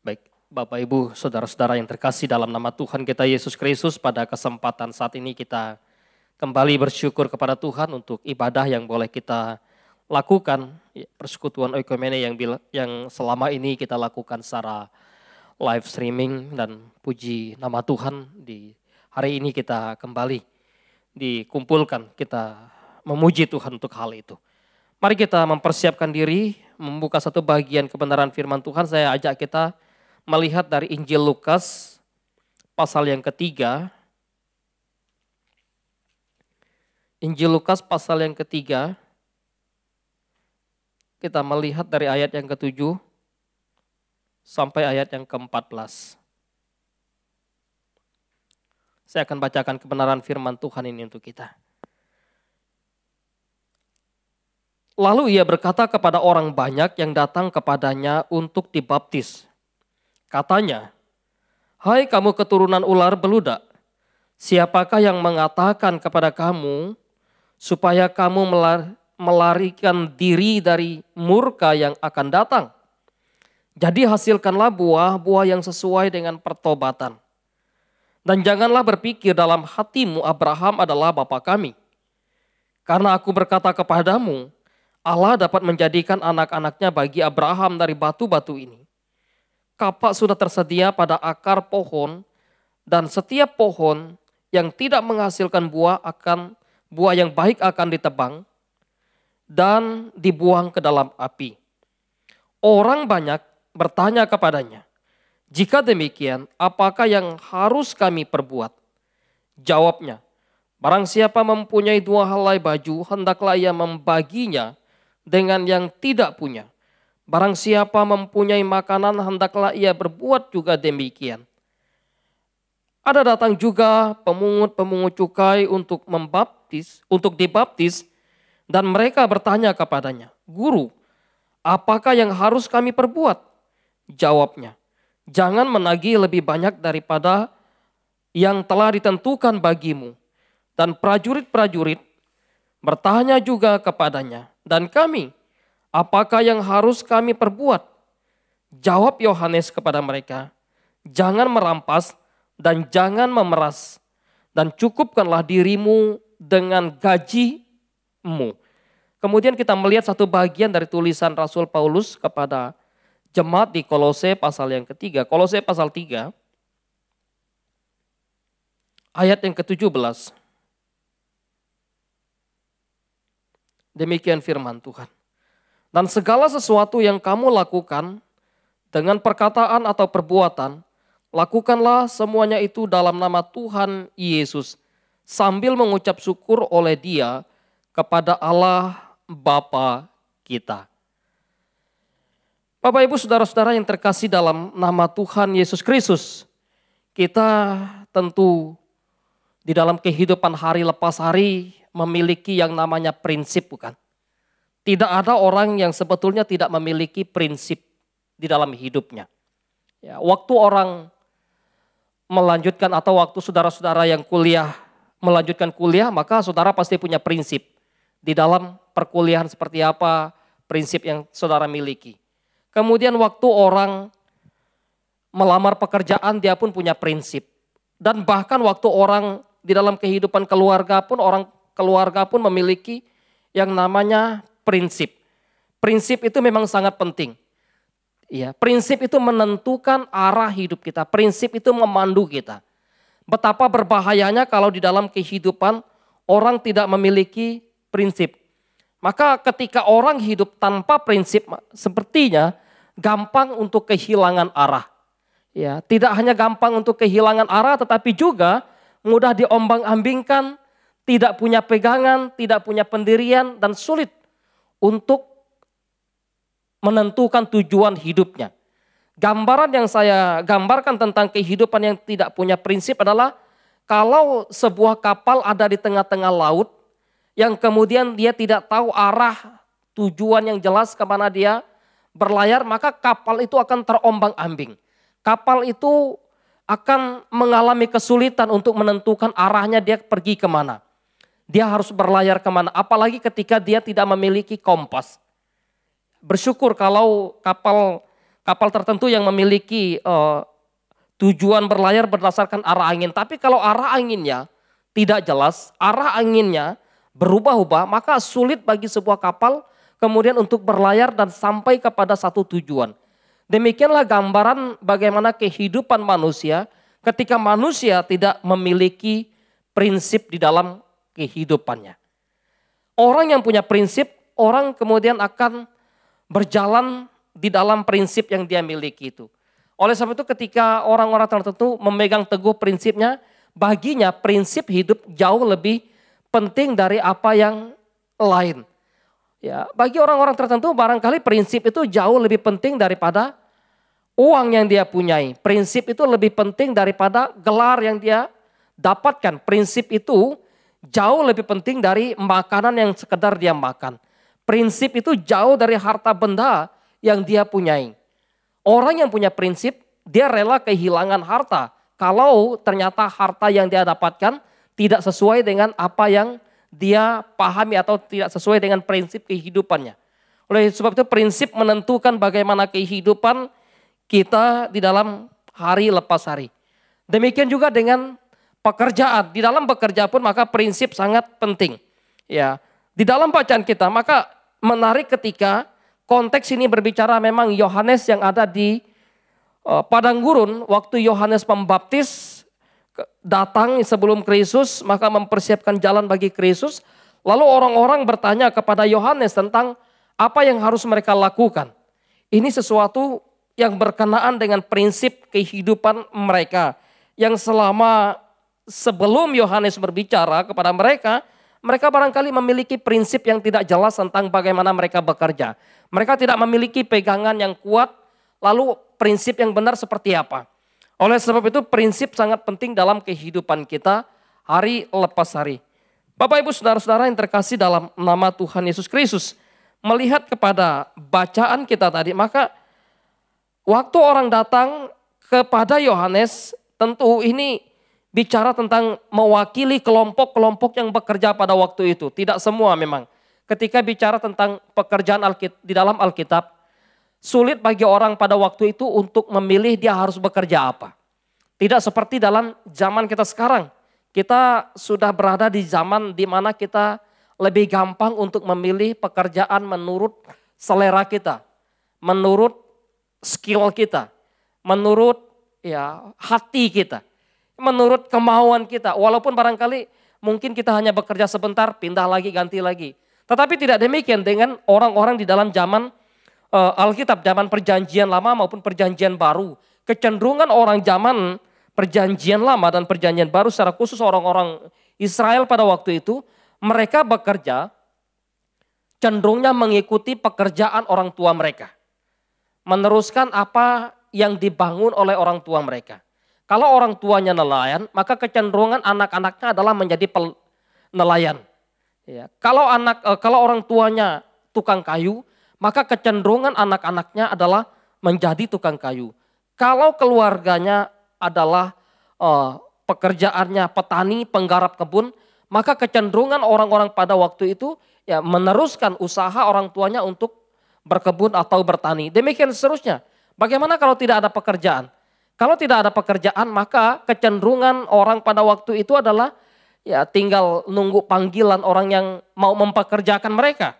Baik, Bapak Ibu, saudara-saudara yang terkasih dalam nama Tuhan kita Yesus Kristus, pada kesempatan saat ini kita kembali bersyukur kepada Tuhan untuk ibadah yang boleh kita lakukan, persekutuan oikumene yang selama ini kita lakukan secara live streaming, dan puji nama Tuhan di hari ini kita kembali dikumpulkan, kita memuji Tuhan untuk hal itu. Mari kita mempersiapkan diri, membuka satu bagian kebenaran firman Tuhan. Saya ajak kita melihat dari Injil Lukas pasal yang ketiga. Injil Lukas pasal yang ketiga, kita melihat dari ayat yang ke-7 sampai ayat yang ke-14. Saya akan bacakan kebenaran firman Tuhan ini untuk kita. Lalu ia berkata kepada orang banyak yang datang kepadanya untuk dibaptis. Katanya, "Hai kamu keturunan ular beludak, siapakah yang mengatakan kepada kamu supaya kamu melarikan diri dari murka yang akan datang? Jadi hasilkanlah buah-buah yang sesuai dengan pertobatan. Dan janganlah berpikir dalam hatimu Abraham adalah bapa kami. Karena aku berkata kepadamu, Allah dapat menjadikan anak-anaknya bagi Abraham dari batu-batu ini. Kapak sudah tersedia pada akar pohon, dan setiap pohon yang tidak menghasilkan buah yang baik akan ditebang dan dibuang ke dalam api." Orang banyak bertanya kepadanya, "Jika demikian, apakah yang harus kami perbuat?" Jawabnya, "Barang siapa mempunyai 2 helai baju, hendaklah ia membaginya dengan yang tidak punya. Barang siapa mempunyai makanan, hendaklah ia berbuat juga demikian." Ada datang juga pemungut cukai untuk dibaptis, dan mereka bertanya kepadanya, "Guru, apakah yang harus kami perbuat?" Jawabnya, "Jangan menagih lebih banyak daripada yang telah ditentukan bagimu." Dan prajurit-prajurit bertanya juga kepadanya, "Dan kami, apakah yang harus kami perbuat?" Jawab Yohanes kepada mereka, "Jangan merampas dan jangan memeras, dan cukupkanlah dirimu dengan gajimu." Kemudian kita melihat satu bagian dari tulisan Rasul Paulus kepada jemaat di Kolose pasal yang ketiga. Kolose pasal 3, ayat yang ke-17. Demikian firman Tuhan. "Dan segala sesuatu yang kamu lakukan dengan perkataan atau perbuatan, lakukanlah semuanya itu dalam nama Tuhan Yesus, sambil mengucap syukur oleh Dia kepada Allah Bapa kita." Bapak Ibu saudara-saudara yang terkasih dalam nama Tuhan Yesus Kristus, kita tentu di dalam kehidupan hari lepas hari memiliki yang namanya prinsip, bukan? Tidak ada orang yang sebetulnya tidak memiliki prinsip di dalam hidupnya. Ya, waktu orang melanjutkan atau waktu saudara-saudara yang melanjutkan kuliah, maka saudara pasti punya prinsip. Di dalam perkuliahan seperti apa prinsip yang saudara miliki. Kemudian waktu orang melamar pekerjaan, dia pun punya prinsip. Dan bahkan waktu orang di dalam kehidupan keluarga pun, keluarga pun memiliki yang namanya prinsip. Prinsip itu memang sangat penting. Ya, prinsip itu menentukan arah hidup kita. Prinsip itu memandu kita. Betapa berbahayanya kalau di dalam kehidupan orang tidak memiliki prinsip. Maka ketika orang hidup tanpa prinsip, sepertinya gampang untuk kehilangan arah. Ya, tidak hanya gampang untuk kehilangan arah, tetapi juga mudah diombang-ambingkan, tidak punya pegangan, tidak punya pendirian, dan sulit untuk menentukan tujuan hidupnya. Gambaran yang saya gambarkan tentang kehidupan yang tidak punya prinsip adalah kalau sebuah kapal ada di tengah-tengah laut, yang kemudian dia tidak tahu arah tujuan yang jelas kemana dia berlayar, maka kapal itu akan terombang-ambing. Kapal itu akan mengalami kesulitan untuk menentukan arahnya dia pergi kemana. Dia harus berlayar kemana, apalagi ketika dia tidak memiliki kompas. Bersyukur kalau kapal kapal tertentu yang memiliki tujuan berlayar berdasarkan arah angin. Tapi kalau arah anginnya tidak jelas, arah anginnya berubah-ubah, maka sulit bagi sebuah kapal kemudian untuk berlayar dan sampai kepada satu tujuan. Demikianlah gambaran bagaimana kehidupan manusia ketika manusia tidak memiliki prinsip di dalam kehidupannya. Orang yang punya prinsip, orang kemudian akan berjalan di dalam prinsip yang dia miliki itu. Oleh sebab itu ketika orang-orang tertentu memegang teguh prinsipnya, baginya prinsip hidup jauh lebih penting dari apa yang lain. Ya, bagi orang-orang tertentu barangkali prinsip itu jauh lebih penting daripada uang yang dia punyai. Prinsip itu lebih penting daripada gelar yang dia dapatkan. Prinsip itu jauh lebih penting dari makanan yang sekedar dia makan. Prinsip itu jauh dari harta benda yang dia punyai. Orang yang punya prinsip, dia rela kehilangan harta. Kalau ternyata harta yang dia dapatkan tidak sesuai dengan apa yang dia pahami atau tidak sesuai dengan prinsip kehidupannya. Oleh sebab itu prinsip menentukan bagaimana kehidupan kita di dalam hari lepas hari. Demikian juga dengan pekerjaan. Di dalam bekerja pun maka prinsip sangat penting. Ya, di dalam bacaan kita maka menarik ketika konteks ini berbicara memang Yohanes yang ada di padang gurun waktu Yohanes Pembaptis datang sebelum Kristus maka mempersiapkan jalan bagi Kristus. Lalu orang-orang bertanya kepada Yohanes tentang apa yang harus mereka lakukan. Ini sesuatu yang berkenaan dengan prinsip kehidupan mereka yang selama sebelum Yohanes berbicara kepada mereka, mereka barangkali memiliki prinsip yang tidak jelas tentang bagaimana mereka bekerja. Mereka tidak memiliki pegangan yang kuat, lalu prinsip yang benar seperti apa. Oleh sebab itu prinsip sangat penting dalam kehidupan kita hari lepas hari. Bapak Ibu Saudara-saudara yang terkasih dalam nama Tuhan Yesus Kristus. Melihat kepada bacaan kita tadi, maka waktu orang datang kepada Yohanes, tentu ini bicara tentang mewakili kelompok-kelompok yang bekerja pada waktu itu. Tidak semua memang. Ketika bicara tentang pekerjaan di dalam Alkitab, sulit bagi orang pada waktu itu untuk memilih dia harus bekerja apa. Tidak seperti dalam zaman kita sekarang. Kita sudah berada di zaman di mana kita lebih gampang untuk memilih pekerjaan menurut selera kita, menurut skill kita, menurut hati kita, menurut kemauan kita. Walaupun barangkali mungkin kita hanya bekerja sebentar, pindah lagi, ganti lagi. Tetapi tidak demikian dengan orang-orang di dalam zaman Alkitab, zaman perjanjian lama maupun perjanjian baru. Kecenderungan orang zaman perjanjian lama dan perjanjian baru, secara khusus orang-orang Israel pada waktu itu, mereka bekerja cenderungnya mengikuti pekerjaan orang tua mereka. Meneruskan apa yang dibangun oleh orang tua mereka. Kalau orang tuanya nelayan, maka kecenderungan anak-anaknya adalah menjadi nelayan. Ya. Kalau orang tuanya tukang kayu, maka kecenderungan anak-anaknya adalah menjadi tukang kayu. Kalau keluarganya adalah pekerjaannya petani, penggarap kebun, maka kecenderungan orang-orang pada waktu itu meneruskan usaha orang tuanya untuk berkebun atau bertani. Demikian seterusnya. Bagaimana kalau tidak ada pekerjaan? Kalau tidak ada pekerjaan, maka kecenderungan orang pada waktu itu adalah tinggal nunggu panggilan orang yang mau mempekerjakan mereka.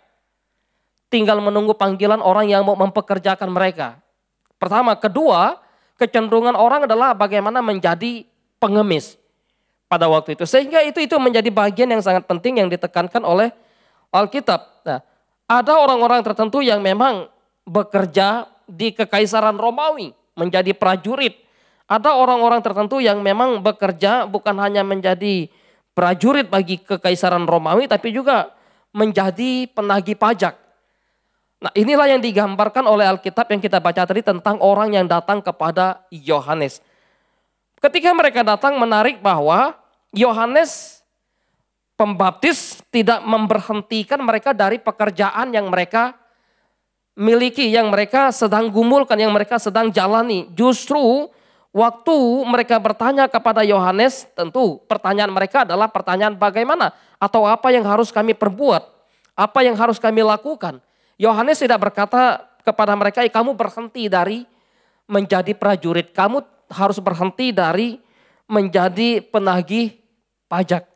Tinggal menunggu panggilan orang yang mau mempekerjakan mereka. Pertama, kedua, kecenderungan orang adalah bagaimana menjadi pengemis pada waktu itu. Sehingga itu menjadi bagian yang sangat penting yang ditekankan oleh Alkitab. Nah, ada orang-orang tertentu yang memang bekerja di Kekaisaran Romawi menjadi prajurit. Ada orang-orang tertentu yang memang bekerja bukan hanya menjadi prajurit bagi Kekaisaran Romawi, tapi juga menjadi penagih pajak. Nah, inilah yang digambarkan oleh Alkitab yang kita baca tadi tentang orang yang datang kepada Yohanes. Ketika mereka datang, menarik bahwa Yohanes Pembaptis tidak memberhentikan mereka dari pekerjaan yang mereka miliki, yang mereka sedang gumulkan, yang mereka sedang jalani. Justru waktu mereka bertanya kepada Yohanes, tentu pertanyaan mereka adalah pertanyaan bagaimana atau apa yang harus kami perbuat, apa yang harus kami lakukan. Yohanes tidak berkata kepada mereka, kamu berhenti dari menjadi prajurit, kamu harus berhenti dari menjadi penagih pajak.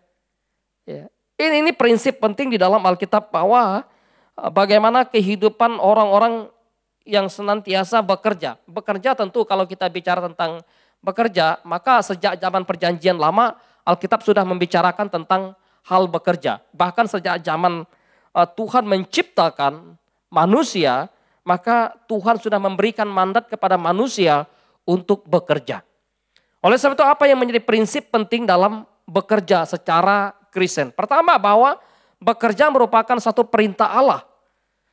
Ya. Ini prinsip penting di dalam Alkitab bahwa bagaimana kehidupan orang-orang yang senantiasa bekerja. Bekerja tentu kalau kita bicara tentang bekerja, maka sejak zaman perjanjian lama Alkitab sudah membicarakan tentang hal bekerja. Bahkan sejak zaman Tuhan menciptakan manusia, maka Tuhan sudah memberikan mandat kepada manusia untuk bekerja. Oleh sebab itu apa yang menjadi prinsip penting dalam bekerja secara Kristen? Pertama bahwa bekerja merupakan satu perintah Allah.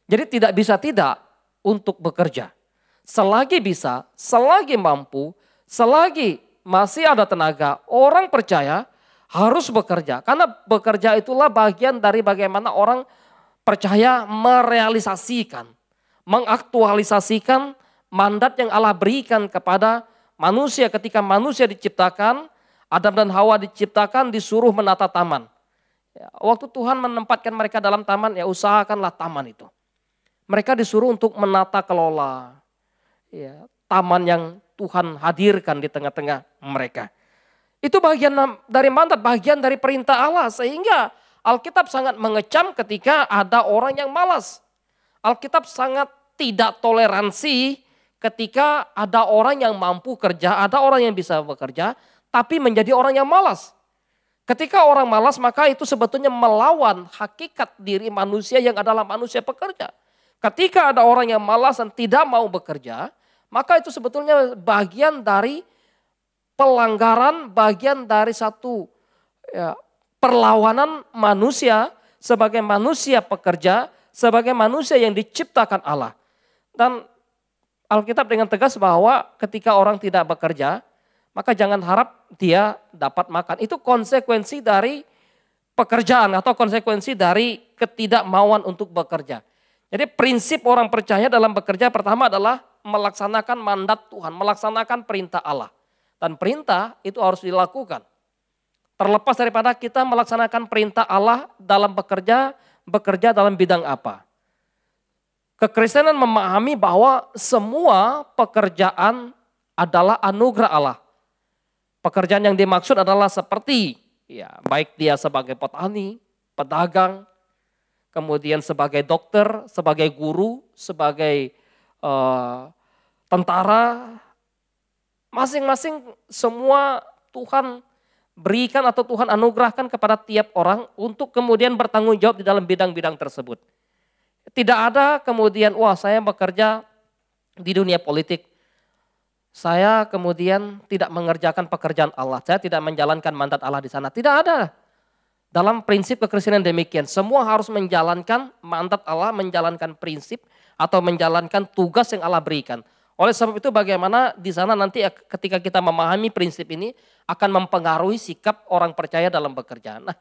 Jadi tidak bisa tidak untuk bekerja. Selagi bisa, selagi mampu, selagi masih ada tenaga, orang percaya harus bekerja. Karena bekerja itulah bagian dari bagaimana orang percaya merealisasikan, mengaktualisasikan mandat yang Allah berikan kepada manusia. Ketika manusia diciptakan, Adam dan Hawa diciptakan disuruh menata taman. Ya, waktu Tuhan menempatkan mereka dalam taman, ya usahakanlah taman itu. Mereka disuruh untuk menata kelola ya, taman yang Tuhan hadirkan di tengah-tengah mereka. Itu bagian dari mandat, bagian dari perintah Allah. Sehingga Alkitab sangat mengecam ketika ada orang yang malas. Alkitab sangat tidak toleransi ketika ada orang yang mampu kerja, ada orang yang bisa bekerja, tapi menjadi orang yang malas. Ketika orang malas maka itu sebetulnya melawan hakikat diri manusia yang adalah manusia pekerja. Ketika ada orang yang malas dan tidak mau bekerja, maka itu sebetulnya bagian dari pelanggaran, bagian dari satu ya, perlawanan manusia sebagai manusia pekerja, sebagai manusia yang diciptakan Allah. Dan Alkitab dengan tegas bahwa ketika orang tidak bekerja, maka jangan harap dia dapat makan. Itu konsekuensi dari pekerjaan atau konsekuensi dari ketidakmauan untuk bekerja. Jadi prinsip orang percaya dalam bekerja pertama adalah melaksanakan mandat Tuhan, melaksanakan perintah Allah. Dan perintah itu harus dilakukan. Terlepas daripada kita melaksanakan perintah Allah dalam bekerja dalam bidang apa. Kekristenan memahami bahwa semua pekerjaan adalah anugerah Allah. Pekerjaan yang dimaksud adalah seperti ya baik dia sebagai petani, pedagang, kemudian sebagai dokter, sebagai guru, sebagai tentara, masing-masing semua Tuhan berikan atau Tuhan anugerahkan kepada tiap orang untuk kemudian bertanggung jawab di dalam bidang-bidang tersebut. Tidak ada kemudian, wah saya bekerja di dunia politik, saya kemudian tidak mengerjakan pekerjaan Allah, saya tidak menjalankan mandat Allah di sana. Tidak ada. Dalam prinsip kekristenan demikian, semua harus menjalankan mandat Allah, menjalankan prinsip atau menjalankan tugas yang Allah berikan. Oleh sebab itu bagaimana di sana nanti ketika kita memahami prinsip ini akan mempengaruhi sikap orang percaya dalam bekerja. Nah,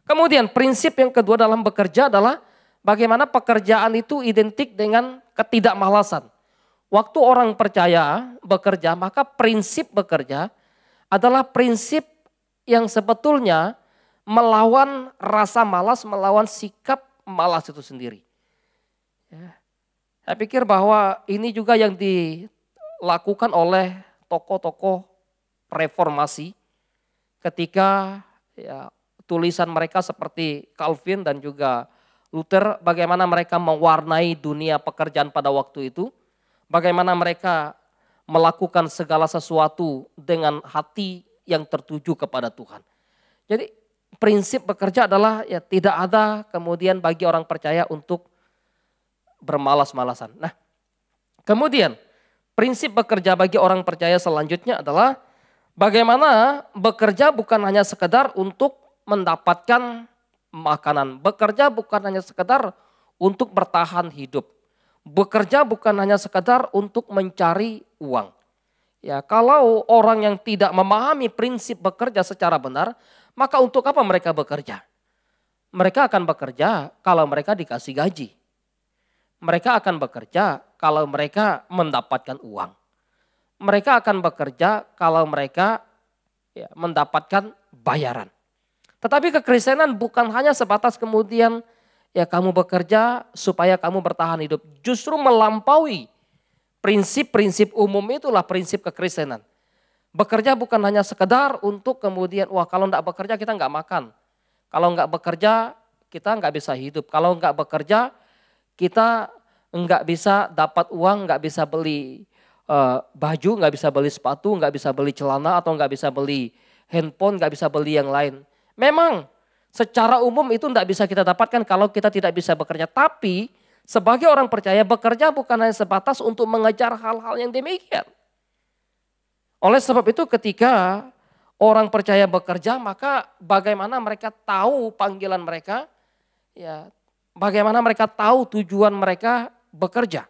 kemudian prinsip yang kedua dalam bekerja adalah bagaimana pekerjaan itu identik dengan ketidakmalasan. Waktu orang percaya bekerja, maka prinsip bekerja adalah prinsip yang sebetulnya melawan rasa malas, melawan sikap malas itu sendiri. Ya. Saya pikir bahwa ini juga yang dilakukan oleh tokoh-tokoh reformasi ketika ya, tulisan mereka seperti Calvin dan juga Luther, bagaimana mereka mewarnai dunia pekerjaan pada waktu itu, bagaimana mereka melakukan segala sesuatu dengan hati yang tertuju kepada Tuhan. Jadi prinsip bekerja adalah ya tidak ada kemudian bagi orang percaya untuk bermalas-malasan. Nah, kemudian prinsip bekerja bagi orang percaya selanjutnya adalah bagaimana bekerja bukan hanya sekedar untuk mendapatkan makanan. Bekerja bukan hanya sekedar untuk bertahan hidup. Bekerja bukan hanya sekedar untuk mencari uang. Ya, kalau orang yang tidak memahami prinsip bekerja secara benar, maka untuk apa mereka bekerja? Mereka akan bekerja kalau mereka dikasih gaji. Mereka akan bekerja kalau mereka mendapatkan uang. Mereka akan bekerja kalau mereka ya, mendapatkan bayaran. Tetapi kekristenan bukan hanya sebatas kemudian ya kamu bekerja supaya kamu bertahan hidup. Justru melampaui prinsip-prinsip umum itulah prinsip kekristenan. Bekerja bukan hanya sekedar untuk kemudian, wah kalau enggak bekerja kita enggak makan. Kalau enggak bekerja kita enggak bisa hidup. Kalau enggak bekerja kita enggak bisa dapat uang, enggak bisa beli baju, enggak bisa beli sepatu, enggak bisa beli celana, atau enggak bisa beli handphone, enggak bisa beli yang lain. Memang secara umum itu enggak bisa kita dapatkan kalau kita tidak bisa bekerja. Tapi sebagai orang percaya bekerja bukan hanya sebatas untuk mengejar hal-hal yang demikian. Oleh sebab itu ketika orang percaya bekerja, maka bagaimana mereka tahu panggilan mereka, ya, bagaimana mereka tahu tujuan mereka bekerja.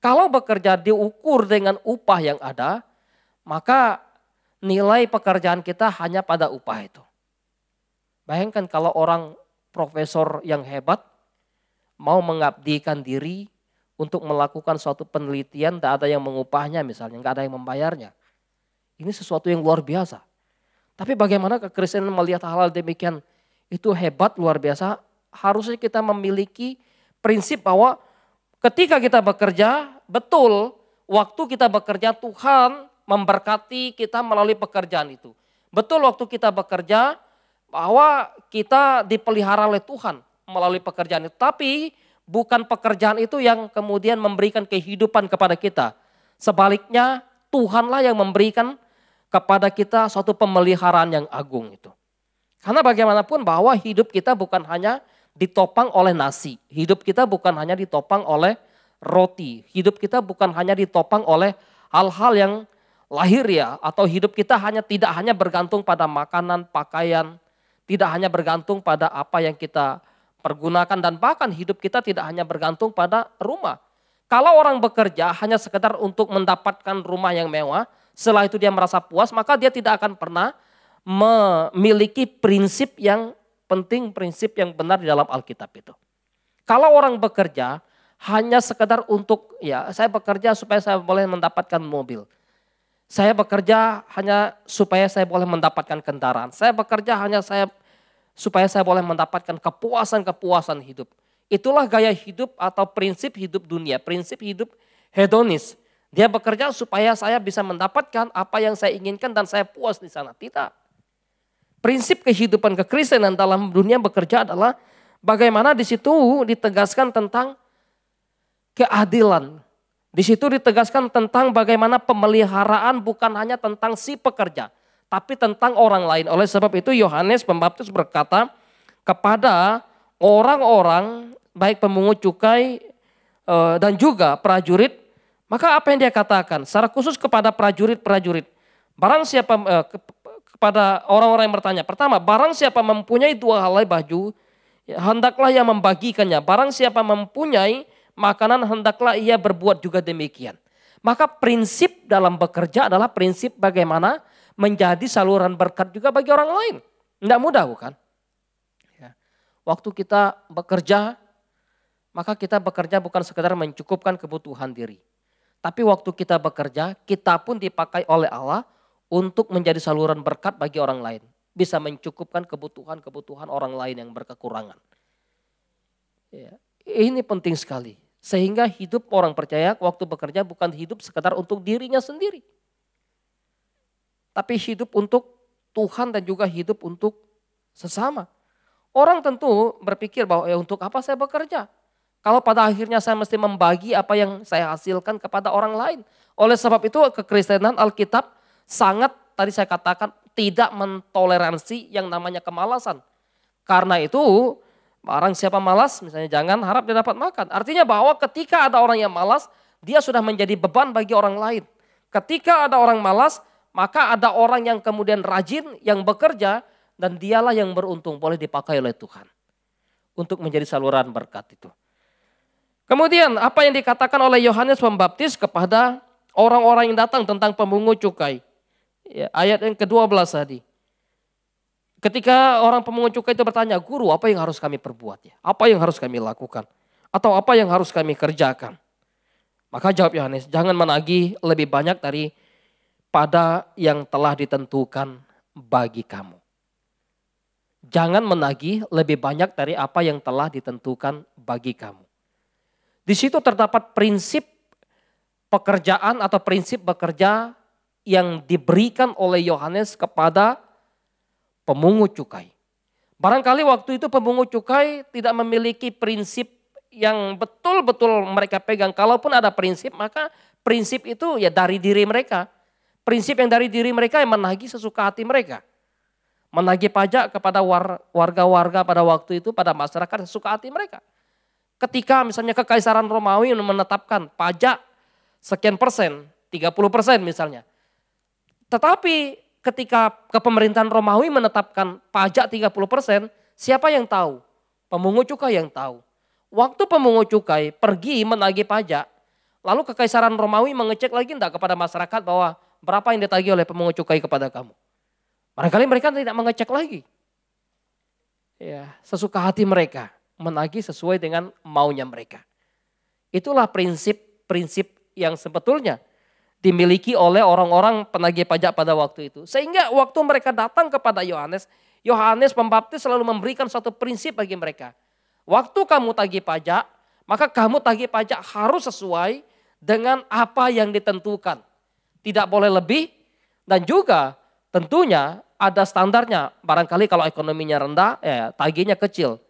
Kalau bekerja diukur dengan upah yang ada, maka nilai pekerjaan kita hanya pada upah itu. Bayangkan kalau orang profesor yang hebat mau mengabdikan diri untuk melakukan suatu penelitian, tidak ada yang mengupahnya misalnya, nggak ada yang membayarnya. Ini sesuatu yang luar biasa. Tapi bagaimana kekristenan melihat hal-hal demikian? Itu hebat, luar biasa. Harusnya kita memiliki prinsip bahwa ketika kita bekerja, betul waktu kita bekerja Tuhan memberkati kita melalui pekerjaan itu. Betul waktu kita bekerja bahwa kita dipelihara oleh Tuhan melalui pekerjaan itu. Tapi bukan pekerjaan itu yang kemudian memberikan kehidupan kepada kita. Sebaliknya Tuhanlah yang memberikan kepada kita suatu pemeliharaan yang agung itu. Karena bagaimanapun bahwa hidup kita bukan hanya ditopang oleh nasi. Hidup kita bukan hanya ditopang oleh roti. Hidup kita bukan hanya ditopang oleh hal-hal yang lahir ya. Atau hidup kita tidak hanya bergantung pada makanan, pakaian. Tidak hanya bergantung pada apa yang kita pergunakan. Dan bahkan hidup kita tidak hanya bergantung pada rumah. Kalau orang bekerja hanya sekedar untuk mendapatkan rumah yang mewah, setelah itu dia merasa puas, maka dia tidak akan pernah memiliki prinsip yang penting, prinsip yang benar di dalam Alkitab itu. Kalau orang bekerja hanya sekedar untuk, ya saya bekerja supaya saya boleh mendapatkan mobil. Saya bekerja hanya supaya saya boleh mendapatkan kendaraan. Saya bekerja hanya supaya saya boleh mendapatkan kepuasan-kepuasan hidup. Itulah gaya hidup atau prinsip hidup dunia, prinsip hidup hedonis. Dia bekerja supaya saya bisa mendapatkan apa yang saya inginkan dan saya puas di sana. Tidak. Prinsip kehidupan kekristenan dalam dunia bekerja adalah bagaimana di situ ditegaskan tentang keadilan. Di situ ditegaskan tentang bagaimana pemeliharaan bukan hanya tentang si pekerja, tapi tentang orang lain. Oleh sebab itu Yohanes Pembaptis berkata kepada orang-orang baik pemungut cukai dan juga prajurit. Maka apa yang dia katakan? Secara khusus kepada prajurit-prajurit. Barang siapa, kepada orang-orang yang bertanya. Pertama, barang siapa mempunyai 2 helai baju, ya, hendaklah ia membagikannya. Barang siapa mempunyai makanan, hendaklah ia berbuat juga demikian. Maka prinsip dalam bekerja adalah prinsip bagaimana menjadi saluran berkat juga bagi orang lain. Tidak mudah bukan? Ya. Waktu kita bekerja, maka kita bekerja bukan sekedar mencukupkan kebutuhan diri. Tapi waktu kita bekerja, kita pun dipakai oleh Allah untuk menjadi saluran berkat bagi orang lain. Bisa mencukupkan kebutuhan-kebutuhan orang lain yang berkekurangan. Ya, ini penting sekali. Sehingga hidup orang percaya waktu bekerja bukan hidup sekedar untuk dirinya sendiri. Tapi hidup untuk Tuhan dan juga hidup untuk sesama. Orang tentu berpikir bahwa untuk apa saya bekerja? Kalau pada akhirnya saya mesti membagi apa yang saya hasilkan kepada orang lain. Oleh sebab itu kekristenan Alkitab sangat tadi saya katakan tidak mentoleransi yang namanya kemalasan. Karena itu barang siapa malas misalnya jangan harap dia dapat makan. Artinya bahwa ketika ada orang yang malas dia sudah menjadi beban bagi orang lain. Ketika ada orang malas maka ada orang yang kemudian rajin yang bekerja dan dialah yang beruntung boleh dipakai oleh Tuhan. Untuk menjadi saluran berkat itu. Kemudian apa yang dikatakan oleh Yohanes Pembaptis kepada orang-orang yang datang tentang pemungut cukai. Ya, ayat yang ke-12 tadi. Ketika orang pemungut cukai itu bertanya, guru apa yang harus kami perbuat ya? Apa yang harus kami lakukan? Atau apa yang harus kami kerjakan? Maka jawab Yohanes, jangan menagih lebih banyak daripada yang telah ditentukan bagi kamu. Jangan menagih lebih banyak dari apa yang telah ditentukan bagi kamu. Di situ terdapat prinsip pekerjaan atau prinsip bekerja yang diberikan oleh Yohanes kepada pemungut cukai. Barangkali waktu itu pemungut cukai tidak memiliki prinsip yang betul-betul mereka pegang. Kalaupun ada prinsip, maka prinsip itu ya dari diri mereka. Prinsip yang dari diri mereka yang menagih sesuka hati mereka. Menagih pajak kepada warga-warga pada waktu itu, pada masyarakat sesuka hati mereka. Ketika misalnya Kekaisaran Romawi menetapkan pajak sekian persen, 30% misalnya. Tetapi ketika kepemerintahan Romawi menetapkan pajak 30%, siapa yang tahu? Pemungut cukai yang tahu. Waktu pemungut cukai pergi menagih pajak, lalu Kekaisaran Romawi mengecek lagi enggak kepada masyarakat bahwa berapa yang ditagih oleh pemungut cukai kepada kamu. Barangkali mereka tidak mengecek lagi. Ya, sesuka hati mereka, menagih sesuai dengan maunya mereka. Itulah prinsip-prinsip yang sebetulnya dimiliki oleh orang-orang penagih pajak pada waktu itu. Sehingga waktu mereka datang kepada Yohanes, Yohanes Pembaptis selalu memberikan suatu prinsip bagi mereka. Waktu kamu tagih pajak, maka kamu tagih pajak harus sesuai dengan apa yang ditentukan. Tidak boleh lebih dan juga tentunya ada standarnya. Barangkali kalau ekonominya rendah, ya tagihnya kecil.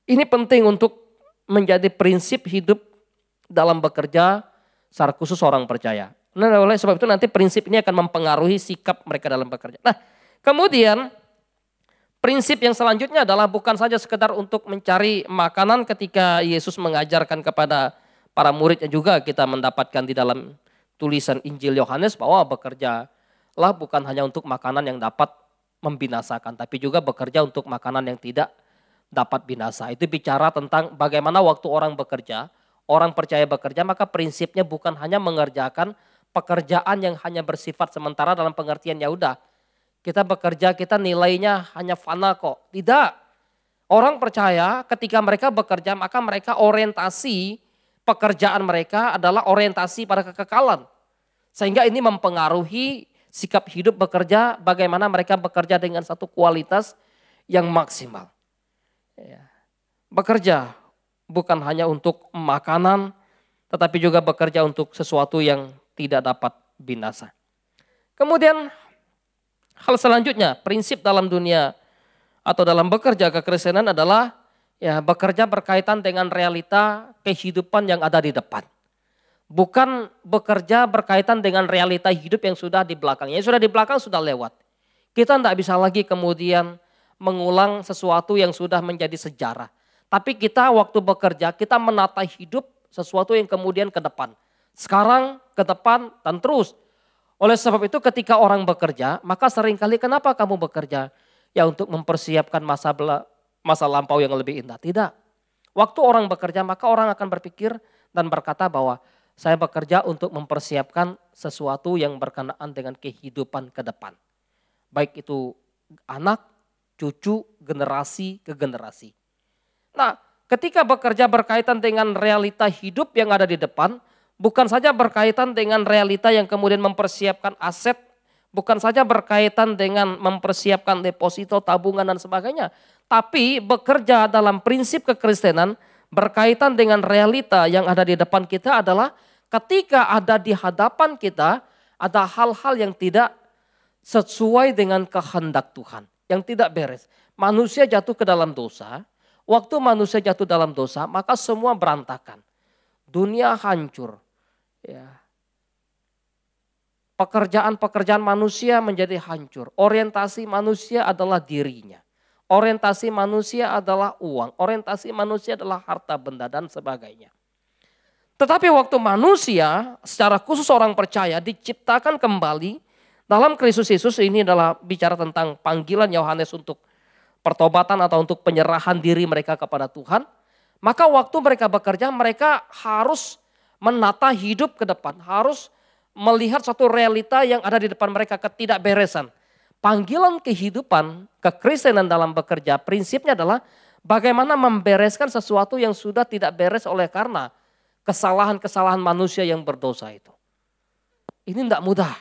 Ini penting untuk menjadi prinsip hidup dalam bekerja secara khusus orang percaya. Nah, oleh sebab itu nanti prinsip ini akan mempengaruhi sikap mereka dalam bekerja. Nah, kemudian prinsip yang selanjutnya adalah bukan saja sekedar untuk mencari makanan ketika Yesus mengajarkan kepada para muridnya, juga kita mendapatkan di dalam tulisan Injil Yohanes bahwa bekerjalah bukan hanya untuk makanan yang dapat membinasakan, tapi juga bekerja untuk makanan yang tidak dapat binasa. Itu bicara tentang bagaimana waktu orang bekerja, orang percaya bekerja, maka prinsipnya bukan hanya mengerjakan pekerjaan yang hanya bersifat sementara dalam pengertian ya udah kita bekerja, kita nilainya hanya fana kok. Tidak. Orang percaya ketika mereka bekerja, maka mereka orientasi pekerjaan mereka adalah orientasi pada kekekalan. Sehingga ini mempengaruhi sikap hidup bekerja, bagaimana mereka bekerja dengan satu kualitas yang maksimal. Bekerja bukan hanya untuk makanan, tetapi juga bekerja untuk sesuatu yang tidak dapat binasa. Kemudian hal selanjutnya, prinsip dalam dunia atau dalam bekerja kekristenan adalah ya bekerja berkaitan dengan realita kehidupan yang ada di depan. Bukan bekerja berkaitan dengan realita hidup yang sudah di belakangnya. Yang sudah di belakang sudah lewat. Kita tidak bisa lagi kemudian mengulang sesuatu yang sudah menjadi sejarah. Tapi kita waktu bekerja, kita menata hidup sesuatu yang kemudian ke depan. Sekarang, ke depan, dan terus. Oleh sebab itu ketika orang bekerja, maka seringkali kenapa kamu bekerja? Ya untuk mempersiapkan masa lampau yang lebih indah. Tidak. Waktu orang bekerja, maka orang akan berpikir dan berkata bahwa saya bekerja untuk mempersiapkan sesuatu yang berkenaan dengan kehidupan ke depan. Baik itu anak, cucu, generasi ke generasi. Nah, ketika bekerja berkaitan dengan realita hidup yang ada di depan, bukan saja berkaitan dengan realita yang kemudian mempersiapkan aset, bukan saja berkaitan dengan mempersiapkan deposito, tabungan dan sebagainya, tapi bekerja dalam prinsip kekristenan berkaitan dengan realita yang ada di depan kita adalah ketika ada di hadapan kita ada hal-hal yang tidak sesuai dengan kehendak Tuhan, yang tidak beres. Manusia jatuh ke dalam dosa, waktu manusia jatuh dalam dosa maka semua berantakan. Dunia hancur. Ya. Pekerjaan-pekerjaan manusia menjadi hancur. Orientasi manusia adalah dirinya. Orientasi manusia adalah uang. Orientasi manusia adalah harta benda dan sebagainya. Tetapi waktu manusia secara khusus orang percaya diciptakan kembali dalam Kristus Yesus, ini adalah bicara tentang panggilan Yohanes untuk pertobatan atau untuk penyerahan diri mereka kepada Tuhan. Maka waktu mereka bekerja, mereka harus menata hidup ke depan. Harus melihat suatu realita yang ada di depan mereka, ketidakberesan. Panggilan kehidupan, kekristenan dalam bekerja, prinsipnya adalah bagaimana membereskan sesuatu yang sudah tidak beres oleh karena kesalahan-kesalahan manusia yang berdosa itu. Ini tidak mudah.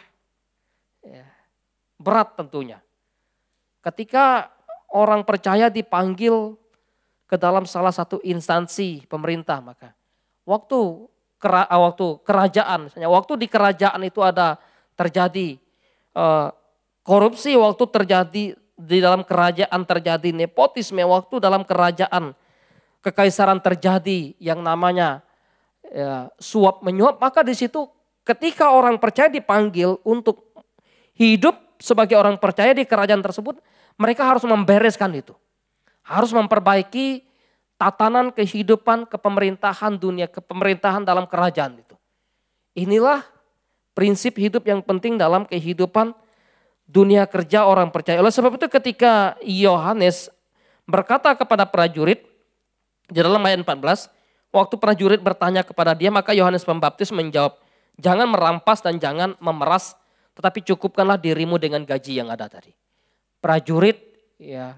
Berat tentunya. Ketika orang percaya dipanggil ke dalam salah satu instansi pemerintah, maka waktu kerajaan, misalnya waktu di kerajaan itu ada terjadi korupsi, waktu terjadi di dalam kerajaan terjadi nepotisme, waktu dalam kerajaan kekaisaran terjadi yang namanya suap menyuap, maka di situ ketika orang percaya dipanggil untuk hidup sebagai orang percaya di kerajaan tersebut, mereka harus membereskan itu. Harus memperbaiki tatanan kehidupan kepemerintahan dunia, kepemerintahan dalam kerajaan itu. Inilah prinsip hidup yang penting dalam kehidupan dunia kerja orang percaya. Oleh sebab itu ketika Yohanes berkata kepada prajurit di dalam ayat 14, waktu prajurit bertanya kepada dia, maka Yohanes Pembaptis menjawab, jangan merampas dan jangan memeras, tetapi cukupkanlah dirimu dengan gaji yang ada tadi. Prajurit, ya,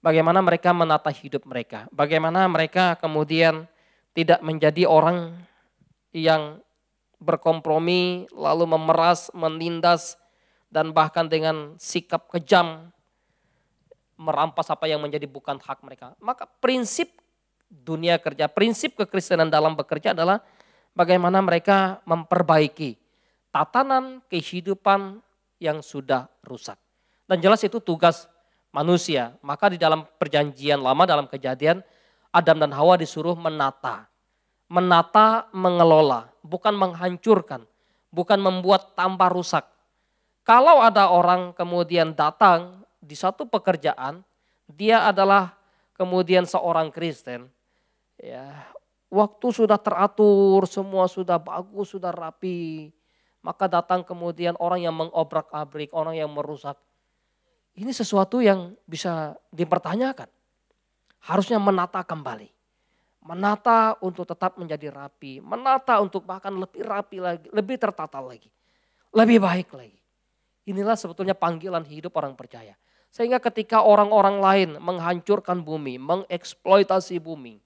bagaimana mereka menata hidup mereka, bagaimana mereka kemudian tidak menjadi orang yang berkompromi, lalu memeras, menindas, dan bahkan dengan sikap kejam merampas apa yang menjadi bukan hak mereka. Maka prinsip dunia kerja, prinsip kekristenan dalam bekerja adalah bagaimana mereka memperbaiki tatanan kehidupan yang sudah rusak. Dan jelas itu tugas manusia. Maka di dalam perjanjian lama, dalam Kejadian, Adam dan Hawa disuruh menata. Menata, mengelola, bukan menghancurkan, bukan membuat tambah rusak. Kalau ada orang kemudian datang di satu pekerjaan, dia adalah kemudian seorang Kristen, ya, waktu sudah teratur, semua sudah bagus, sudah rapi, maka datang kemudian orang yang mengobrak-abrik, orang yang merusak. Ini sesuatu yang bisa dipertanyakan. Harusnya menata kembali. Menata untuk tetap menjadi rapi. Menata untuk bahkan lebih rapi lagi, lebih tertata lagi. Lebih baik lagi. Inilah sebetulnya panggilan hidup orang percaya. Sehingga ketika orang-orang lain menghancurkan bumi, mengeksploitasi bumi,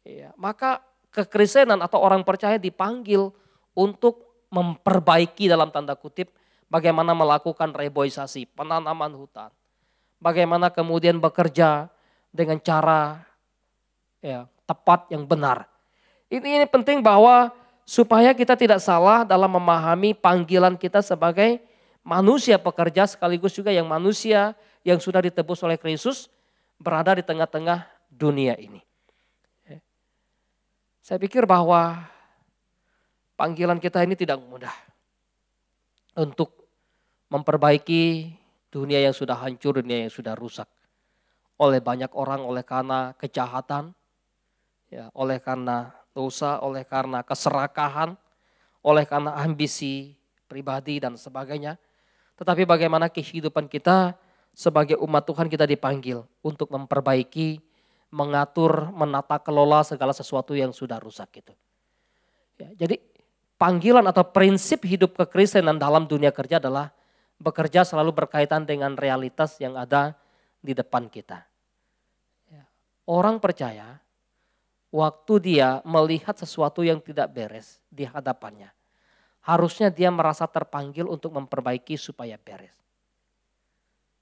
ya, maka kekristenan atau orang percaya dipanggil untuk memperbaiki dalam tanda kutip bagaimana melakukan reboisasi, penanaman hutan. Bagaimana kemudian bekerja dengan cara ya, tepat yang benar. Ini penting bahwa supaya kita tidak salah dalam memahami panggilan kita sebagai manusia pekerja sekaligus juga yang manusia yang sudah ditebus oleh Kristus berada di tengah-tengah dunia ini. Saya pikir bahwa panggilan kita ini tidak mudah untuk memperbaiki dunia yang sudah hancur, dunia yang sudah rusak. Oleh banyak orang, oleh karena kejahatan, ya, oleh karena dosa, oleh karena keserakahan, oleh karena ambisi pribadi dan sebagainya. Tetapi bagaimana kehidupan kita sebagai umat Tuhan kita dipanggil untuk memperbaiki, mengatur, menata kelola segala sesuatu yang sudah rusak itu. Ya, jadi panggilan atau prinsip hidup kekristenan dalam dunia kerja adalah bekerja selalu berkaitan dengan realitas yang ada di depan kita. Orang percaya waktu dia melihat sesuatu yang tidak beres di hadapannya, harusnya dia merasa terpanggil untuk memperbaiki supaya beres.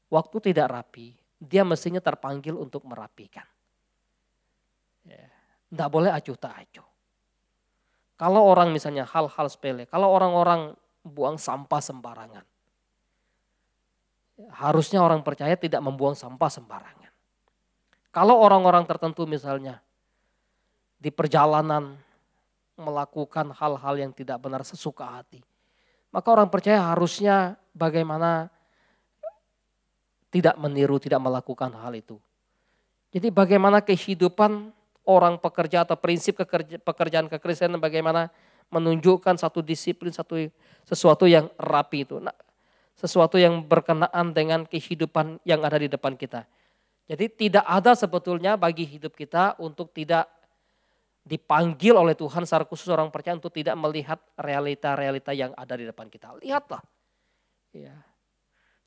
Waktu tidak rapi, dia mestinya terpanggil untuk merapikan. Tidak boleh acuh tak acuh. Kalau orang misalnya hal-hal sepele, kalau orang-orang buang sampah sembarangan, harusnya orang percaya tidak membuang sampah sembarangan. Kalau orang-orang tertentu misalnya di perjalanan melakukan hal-hal yang tidak benar sesuka hati, maka orang percaya harusnya bagaimana tidak meniru, tidak melakukan hal itu. Jadi bagaimana kehidupan orang pekerja atau prinsip pekerjaan kekristenan bagaimana menunjukkan satu disiplin, sesuatu yang rapi itu. Nah, sesuatu yang berkenaan dengan kehidupan yang ada di depan kita. Jadi tidak ada sebetulnya bagi hidup kita untuk tidak dipanggil oleh Tuhan secara khusus orang percaya untuk tidak melihat realita-realita yang ada di depan kita. Lihatlah. Ya.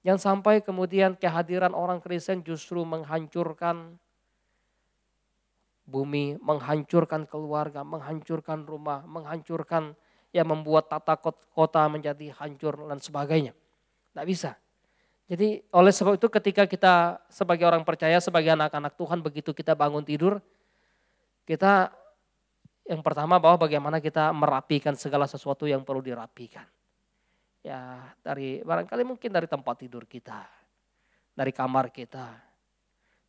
Jangan sampai kemudian kehadiran orang Kristen justru menghancurkan bumi, menghancurkan keluarga, menghancurkan rumah, menghancurkan, ya membuat tata kota menjadi hancur dan sebagainya. Tidak bisa. Jadi oleh sebab itu ketika kita sebagai orang percaya, sebagai anak-anak Tuhan begitu kita bangun tidur, kita Yang pertama bahwa bagaimana kita merapikan segala sesuatu yang perlu dirapikan. Ya, dari barangkali mungkin dari tempat tidur kita, dari kamar kita,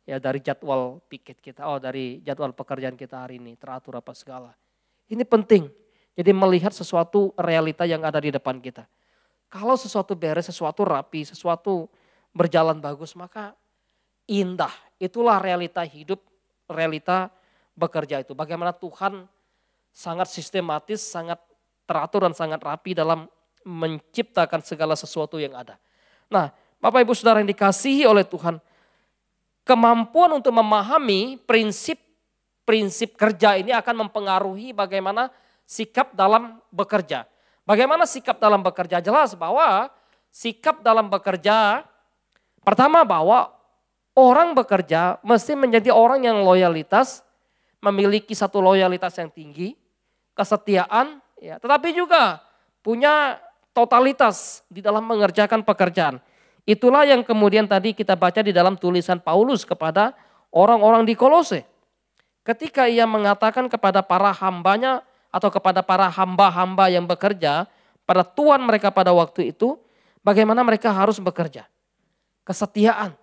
ya dari jadwal piket kita, dari jadwal pekerjaan kita hari ini, teratur apa segala. Ini penting. Jadi melihat sesuatu realita yang ada di depan kita. Kalau sesuatu beres, sesuatu rapi, sesuatu berjalan bagus, maka indah. Itulah realita hidup, realita bekerja itu. Bagaimana Tuhan sangat sistematis, sangat teratur dan sangat rapi dalam menciptakan segala sesuatu yang ada. Nah, Bapak Ibu Saudara yang dikasihi oleh Tuhan, kemampuan untuk memahami prinsip kerja ini akan mempengaruhi bagaimana sikap dalam bekerja. Bagaimana sikap dalam bekerja? Jelas bahwa sikap dalam bekerja, pertama bahwa orang bekerja mesti menjadi orang yang loyalitas, memiliki satu loyalitas yang tinggi, kesetiaan, ya, tetapi juga punya totalitas di dalam mengerjakan pekerjaan. Itulah yang kemudian tadi kita baca di dalam tulisan Paulus kepada orang-orang di Kolose. Ketika ia mengatakan kepada para hambanya atau kepada para hamba-hamba yang bekerja pada tuan mereka pada waktu itu, bagaimana mereka harus bekerja. Kesetiaan.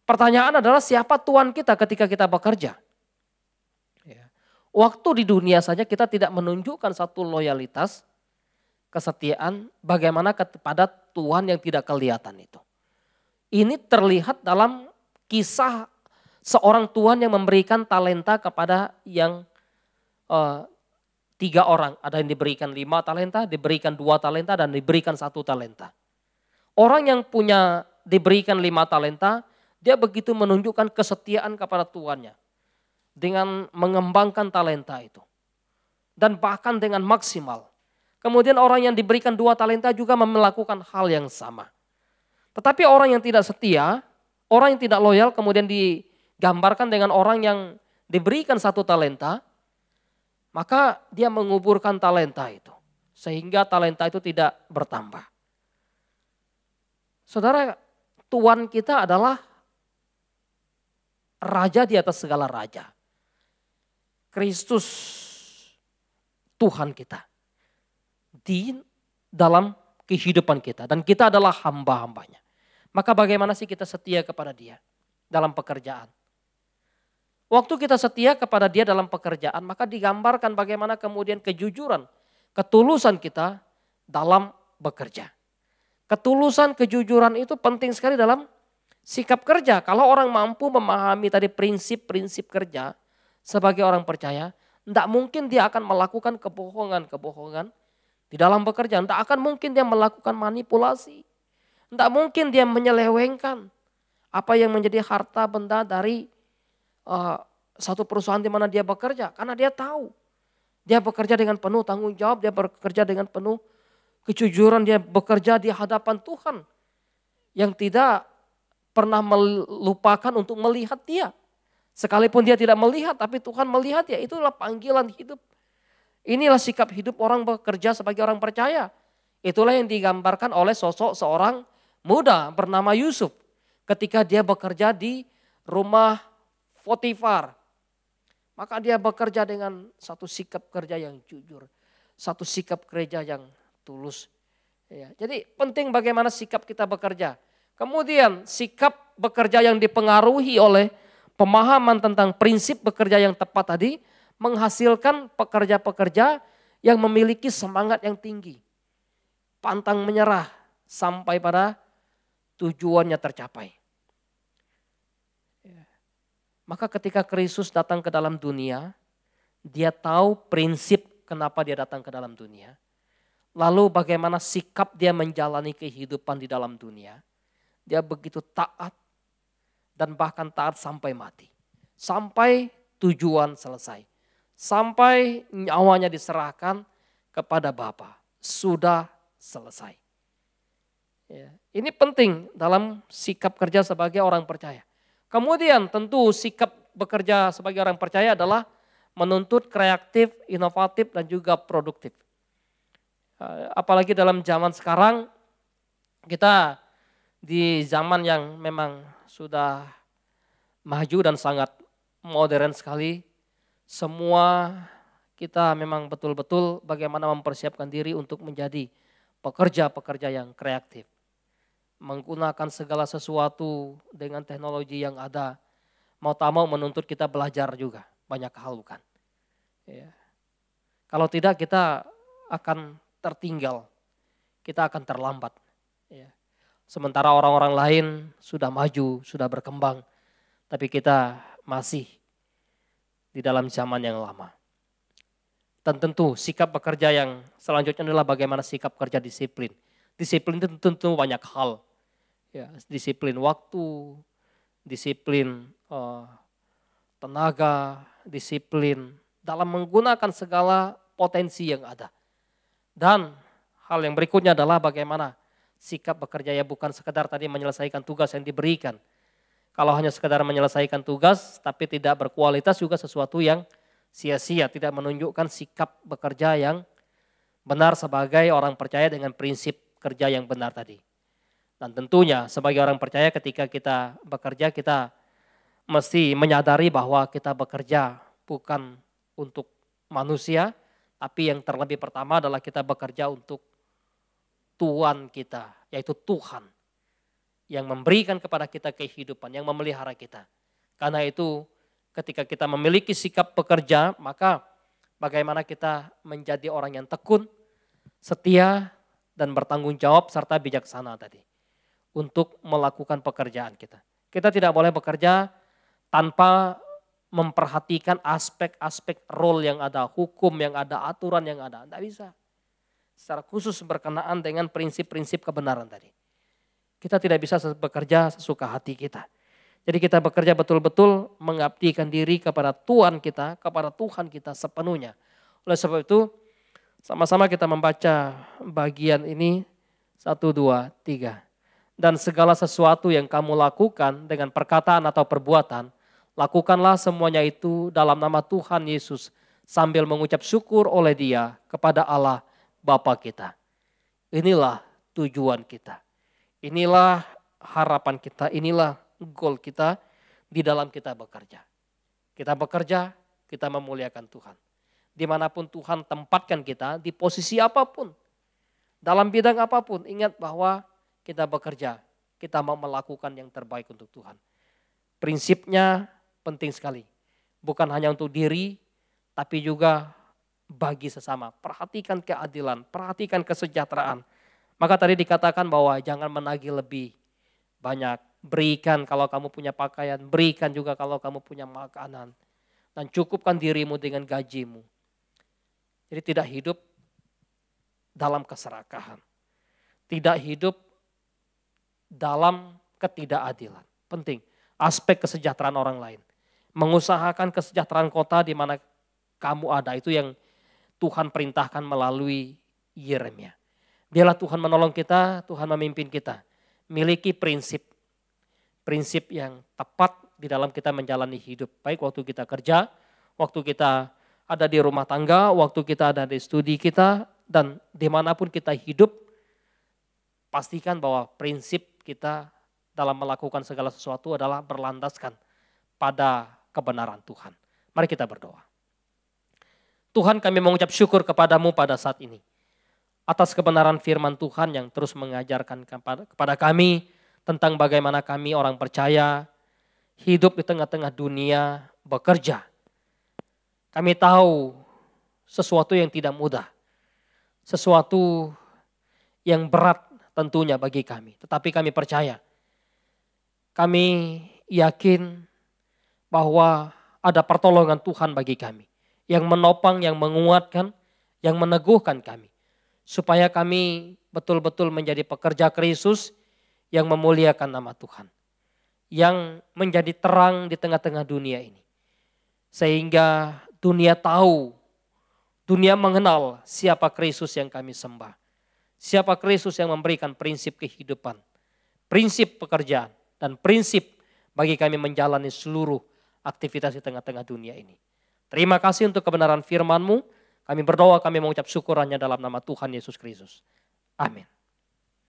Pertanyaan adalah siapa tuan kita ketika kita bekerja? Waktu di dunia saja kita tidak menunjukkan satu loyalitas, kesetiaan, bagaimana kepada Tuhan yang tidak kelihatan itu. Ini terlihat dalam kisah seorang Tuhan yang memberikan talenta kepada yang 3 orang. Ada yang diberikan 5 talenta, diberikan 2 talenta, dan diberikan 1 talenta. Orang yang diberikan 5 talenta, dia begitu menunjukkan kesetiaan kepada tuannya. Dengan mengembangkan talenta itu. Dan bahkan dengan maksimal. Kemudian orang yang diberikan 2 talenta juga melakukan hal yang sama. Tetapi orang yang tidak setia, orang yang tidak loyal kemudian digambarkan dengan orang yang diberikan 1 talenta, maka dia menguburkan talenta itu. Sehingga talenta itu tidak bertambah. Saudara, Tuhan kita adalah raja di atas segala raja. Kristus Tuhan kita di dalam kehidupan kita dan kita adalah hamba-hambanya. Maka bagaimana sih kita setia kepada Dia dalam pekerjaan? Waktu kita setia kepada Dia dalam pekerjaan, maka digambarkan bagaimana kemudian kejujuran, ketulusan kita dalam bekerja. Ketulusan, kejujuran itu penting sekali dalam sikap kerja. Kalau orang mampu memahami tadi prinsip-prinsip kerja sebagai orang percaya, tidak mungkin dia akan melakukan kebohongan-kebohongan di dalam bekerja. Tidak akan mungkin dia melakukan manipulasi. Tidak mungkin dia menyelewengkan apa yang menjadi harta benda dari satu perusahaan di mana dia bekerja. Karena dia tahu dia bekerja dengan penuh tanggung jawab, dia bekerja dengan penuh kejujuran, dia bekerja di hadapan Tuhan yang tidak pernah melupakan untuk melihat dia. Sekalipun dia tidak melihat, tapi Tuhan melihat ya, itulah panggilan hidup. Inilah sikap hidup orang bekerja sebagai orang percaya. Itulah yang digambarkan oleh sosok seorang muda bernama Yusuf. Ketika dia bekerja di rumah Potifar. Maka dia bekerja dengan satu sikap kerja yang jujur. Satu sikap kerja yang tulus. Ya, jadi penting bagaimana sikap kita bekerja. Kemudian sikap bekerja yang dipengaruhi oleh pemahaman tentang prinsip bekerja yang tepat tadi menghasilkan pekerja-pekerja yang memiliki semangat yang tinggi. Pantang menyerah sampai pada tujuannya tercapai. Maka ketika Kristus datang ke dalam dunia, dia tahu prinsip kenapa dia datang ke dalam dunia. Lalu bagaimana sikap dia menjalani kehidupan di dalam dunia. Dia begitu taat dan bahkan taat sampai mati. Sampai tujuan selesai. Sampai nyawanya diserahkan kepada Bapa. Sudah selesai. Ya, ini penting dalam sikap kerja sebagai orang percaya. Kemudian tentu sikap bekerja sebagai orang percaya adalah menuntut kreatif, inovatif dan juga produktif. Apalagi dalam zaman sekarang kita di zaman yang memang sudah maju dan sangat modern sekali. Semua kita memang betul-betul bagaimana mempersiapkan diri untuk menjadi pekerja-pekerja yang kreatif. Menggunakan segala sesuatu dengan teknologi yang ada. Mau tak mau menuntut kita belajar juga banyak hal bukan. Ya. Kalau tidak kita akan tertinggal, kita akan terlambat. Ya. Sementara orang-orang lain sudah maju, sudah berkembang, tapi kita masih di dalam zaman yang lama. Dan tentu sikap bekerja yang selanjutnya adalah bagaimana sikap kerja disiplin. Disiplin itu tentu banyak hal. Ya, disiplin waktu, disiplin tenaga, disiplin dalam menggunakan segala potensi yang ada. Dan hal yang berikutnya adalah bagaimana sikap bekerja ya bukan sekedar tadi menyelesaikan tugas yang diberikan. Kalau hanya sekedar menyelesaikan tugas tapi tidak berkualitas juga sesuatu yang sia-sia, tidak menunjukkan sikap bekerja yang benar sebagai orang percaya dengan prinsip kerja yang benar tadi. Dan tentunya sebagai orang percaya ketika kita bekerja kita mesti menyadari bahwa kita bekerja bukan untuk manusia, tapi yang terlebih pertama adalah kita bekerja untuk Tuhan kita, yaitu Tuhan yang memberikan kepada kita kehidupan, yang memelihara kita. Karena itu ketika kita memiliki sikap bekerja, maka bagaimana kita menjadi orang yang tekun, setia, dan bertanggung jawab serta bijaksana tadi. Untuk melakukan pekerjaan kita. Kita tidak boleh bekerja tanpa memperhatikan aspek-aspek role yang ada, hukum yang ada, aturan yang ada. Tidak bisa. Secara khusus berkenaan dengan prinsip-prinsip kebenaran tadi. Kita tidak bisa bekerja sesuka hati kita. Jadi kita bekerja betul-betul mengabdikan diri kepada Tuhan kita, kepada Tuhan kita sepenuhnya. Oleh sebab itu, sama-sama kita membaca bagian ini 1, 2, 3. Dan segala sesuatu yang kamu lakukan dengan perkataan atau perbuatan, lakukanlah semuanya itu dalam nama Tuhan Yesus sambil mengucap syukur oleh Dia kepada Allah Bapa kita. Inilah tujuan kita. Inilah harapan kita, inilah goal kita di dalam kita bekerja. Kita bekerja, kita memuliakan Tuhan. Dimanapun Tuhan tempatkan kita, di posisi apapun, dalam bidang apapun, ingat bahwa kita bekerja, kita mau melakukan yang terbaik untuk Tuhan. Prinsipnya penting sekali. Bukan hanya untuk diri, tapi juga bagi sesama. Perhatikan keadilan, perhatikan kesejahteraan. Maka tadi dikatakan bahwa jangan menagih lebih banyak. Berikan kalau kamu punya pakaian, berikan juga kalau kamu punya makanan. Dan cukupkan dirimu dengan gajimu. Jadi tidak hidup dalam keserakahan. Tidak hidup dalam ketidakadilan. Penting, aspek kesejahteraan orang lain. Mengusahakan kesejahteraan kota di mana kamu ada, itu yang Tuhan perintahkan melalui Yeremia. Biarlah Tuhan menolong kita, Tuhan memimpin kita. Miliki prinsip yang tepat di dalam kita menjalani hidup. Baik waktu kita kerja, waktu kita ada di rumah tangga, waktu kita ada di studi kita, dan dimanapun kita hidup, pastikan bahwa prinsip kita dalam melakukan segala sesuatu adalah berlandaskan pada kebenaran Tuhan. Mari kita berdoa. Tuhan, kami mengucap syukur kepadamu pada saat ini. Atas kebenaran firman Tuhan yang terus mengajarkan kepada kami tentang bagaimana kami orang percaya hidup di tengah-tengah dunia bekerja. Kami tahu sesuatu yang tidak mudah, sesuatu yang berat tentunya bagi kami. Tetapi kami percaya, kami yakin bahwa ada pertolongan Tuhan bagi kami. Yang menopang, yang menguatkan, yang meneguhkan kami. Supaya kami betul-betul menjadi pekerja Kristus yang memuliakan nama Tuhan. Yang menjadi terang di tengah-tengah dunia ini. Sehingga dunia tahu, dunia mengenal siapa Kristus yang kami sembah. Siapa Kristus yang memberikan prinsip kehidupan, prinsip pekerjaan, dan prinsip bagi kami menjalani seluruh aktivitas di tengah-tengah dunia ini. Terima kasih untuk kebenaran firman-Mu. Kami berdoa, kami mengucap syukur hanya dalam nama Tuhan Yesus Kristus. Amin.